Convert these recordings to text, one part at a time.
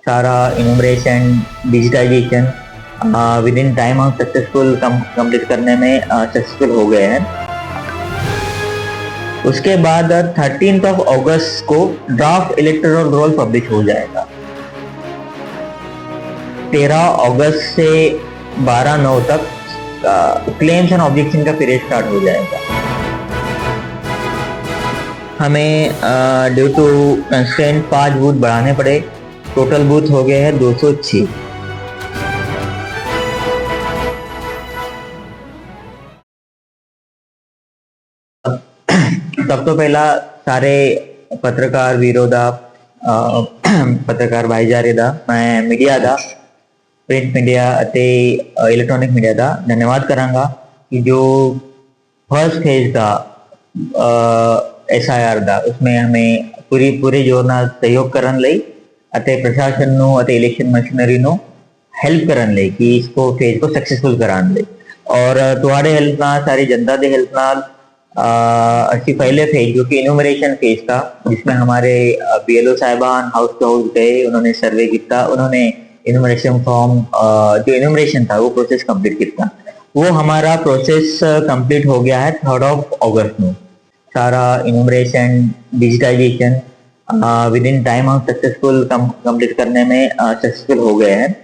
सारा इनोमरेशन digitisation with in time हम successful complete करने में सक्सेसफुल हो गए हैं। उसके बाद 13 अगस्त को ड्राफ्ट इलेक्टोरल रोल पब्लिश हो जाएगा। 13 अगस्त से 12/9 तक क्लेम्स एंड ऑब्जेक्शन का पीरियड स्टार्ट हो जाएगा। हमें ड्यू टू कंस्ट्रेंट 5 बूथ बढ़ाने पड़े। टोटल बूथ हो गए हैं 206। सब तो पहला सारे पत्रकार वीरों दा पत्रकार भाईचारे दा मैं मीडिया दा प्रिंट मीडिया ਅਤੇ इलेक्ट्रॉनिक मीडिया दा धन्यवाद करांगा कि जो फर्स्ट फेज था SIR दा उसमें हमें पूरे जोर ਨਾਲ सहयोग ਕਰਨ ਲਈ ਅਤੇ ਪ੍ਰਸ਼ਾਸਨ ਨੂੰ ਅਤੇ ਇਲੈਕਸ਼ਨ ਮਸ਼ੀਨਰੀ ਨੂੰ ਹੈਲਪ ਕਰਨ ਲਈ ਕਿ इसको फेज को सक्सेसफुल कराने ਲਈ और तुम्हारे हेल्प ਨਾਲ सारी जनता ਦੇ हेल्प ਨਾਲ अच्छी पहले फेज जो कि इनोमरेशन फेज था जिसमें हमारे BLO साहिबान हाउस टू हाउस गए, उन्होंने सर्वे किया, उन्होंने इनोमरेशन फॉर्म जो इनोमरेशन था वो प्रोसेस कंप्लीट किया। वो हमारा प्रोसेस कंप्लीट हो गया है 3 अगस्त में। सारा इनोमरेशन डिजिटाइजेशन विद इन टाइम हम सक्सेसफुल कंप्लीट करने में सक्सेसफुल हो गए हैं।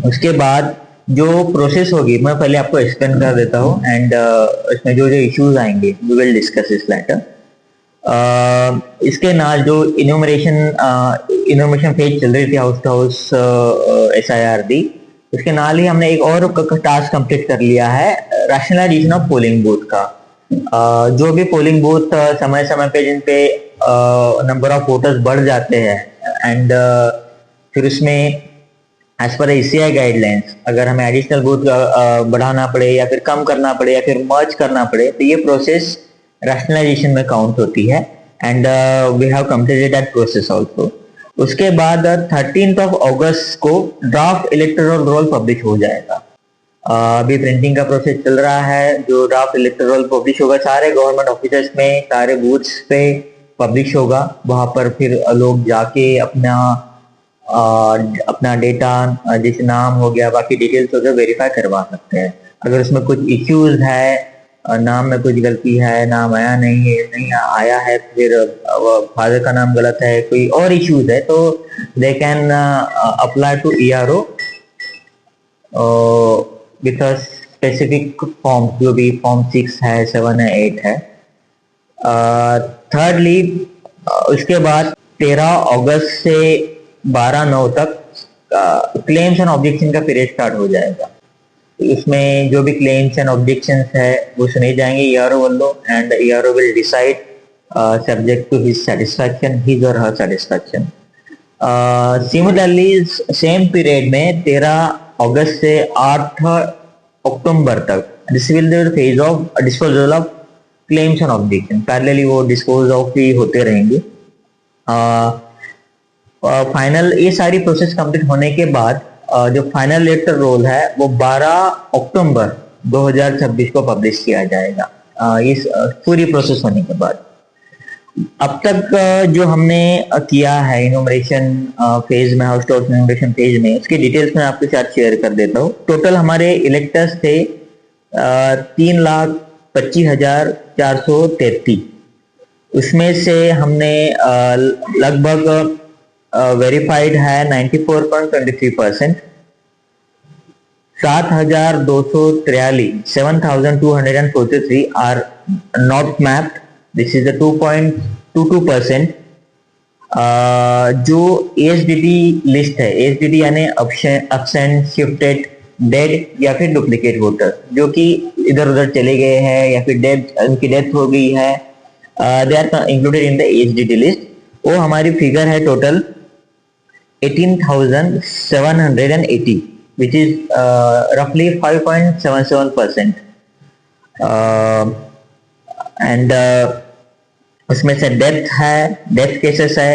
उसके बाद जो प्रोसेस होगी मैं पहले आपको एक्सप्लेन कर देता हूँ एंड इसमें जो इश्यूज आएंगे वी विल डिस्कस इस लेटर। इसके नाल जो इनोवेशन फेज चल रही थी हाउस टू हाउस SIR दी, उसके नाल ही हमने एक और टास्क कंप्लीट कर लिया है रैशनलाइजेशन ऑफ पोलिंग बूथ का। जो भी पोलिंग बूथ समय समय पे जिन पे नंबर ऑफ वोटर्स बढ़ जाते हैं एंड फिर उसमें एज पर ECI गाइडलाइंस अगर हमें एडिशनल बूथ बढ़ाना पड़े या फिर कम करना पड़े या फिर मर्ज करना पड़े तो ये प्रोसेस रैशनलाइजेशन में काउंट होती है and we have completed that process also. उसके बाद 13 अगस्त को ड्राफ्ट इलेक्टोरल रोल पब्लिश हो जाएगा। अभी प्रिंटिंग का प्रोसेस चल रहा है। जो ड्राफ्ट इलेक्टोरल पब्लिश होगा सारे गवर्नमेंट ऑफिसर्स में सारे बूथ्स पे पब्लिश होगा। वहां पर फिर लोग जाके अपना डेटा जैसे नाम हो गया बाकी डिटेल्स हो गया वेरीफाई करवा सकते हैं। अगर उसमें कुछ इश्यूज है, नाम में कुछ गलती है, नाम आया नहीं आया है, फिर फादर का नाम गलत है, कोई और इश्यूज है तो they can apply to ERO with specific form जो भी फॉर्म 6 है, 7 है, 8 है। थर्डली उसके बाद 13 अगस्त से 12/9 तक क्लेम्स एंड ऑब्जेक्शन का पीरियड स्टार्ट हो जाएगा। इसमें जो भी क्लेम्स एंड ऑब्जेक्शंस है वो सुने जाएंगे ERO वालों and ERO will decide subject to his satisfaction, his और her satisfaction. Similarly same period में 13 अगस्त से 8 अक्टूबर तक this will be the phase of disposal of claims and objection. Parallelly वो डिस्पोज ऑफ भी होते रहेंगे। फाइनल ये सारी प्रोसेस कंप्लीट होने के बाद जो फाइनल इलेक्टोरल रोल है वो 12 अक्टूबर 2026 को पब्लिश किया जाएगा। इस पूरी प्रोसेस होने के बाद अब तक जो हमने किया है इनोमरेशन फेज में, हाउस टू हाउस इनोमरेशन फेज में, उसकी डिटेल्स मैं आपके साथ शेयर कर देता हूँ। टोटल हमारे इलेक्टर्स थे 3,25,433। उसमें से हमने लगभग वेरीफाइड है 94.23%। 7,243 are not mapped, this is 2.22%। जो ASDD लिस्ट है, ASDD यानी अब्सेंट, शिफ्टेड, डेड या फिर डुप्लीकेट वोटर जो कि इधर उधर चले गए हैं या फिर उनकी डेथ हो गई है, they are included in the ASDD list. वो हमारी फिगर है total 18,780 which is roughly 5.77%। And उसमें से डेथ केसेस है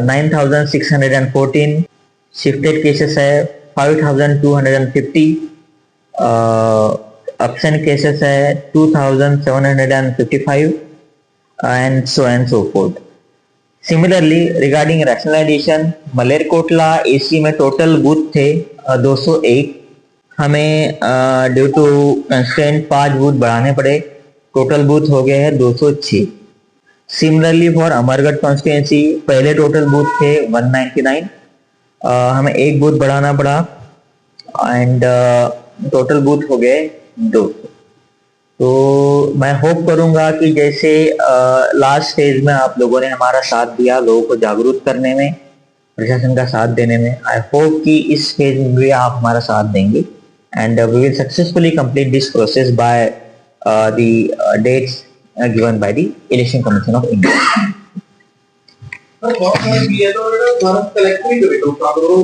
9,614, शिफ्टेड केसेस है 5,250, absent cases है 2,755 and so forth। Similarly regarding rationalisation, Malerkotla AC में टोटल बूथ थे 201, हमें ड्यू टू कंस्टेंट 5 बूथ बढ़ाने पड़े, टोटल बूथ हो गए हैं 206। सिमिलरली फॉर अमरगढ़ कॉन्स्टिट्यूंसी पहले टोटल बूथ थे 199, हमें एक बूथ बढ़ाना पड़ा एंड टोटल बूथ हो गए 200। तो मैं होप करूंगा कि जैसे लास्ट फेज में आप लोगों ने हमारा साथ दिया लोगों को जागरूक करने में, प्रशासन का साथ देने में, आई होप कि इस फेज में भी आप हमारा साथ देंगे and we will successfully complete this process by the dates given by the election commission of India. Sir बहुत सारे ये तो फॉर्म कलेक्ट नहीं करे तो आप लोग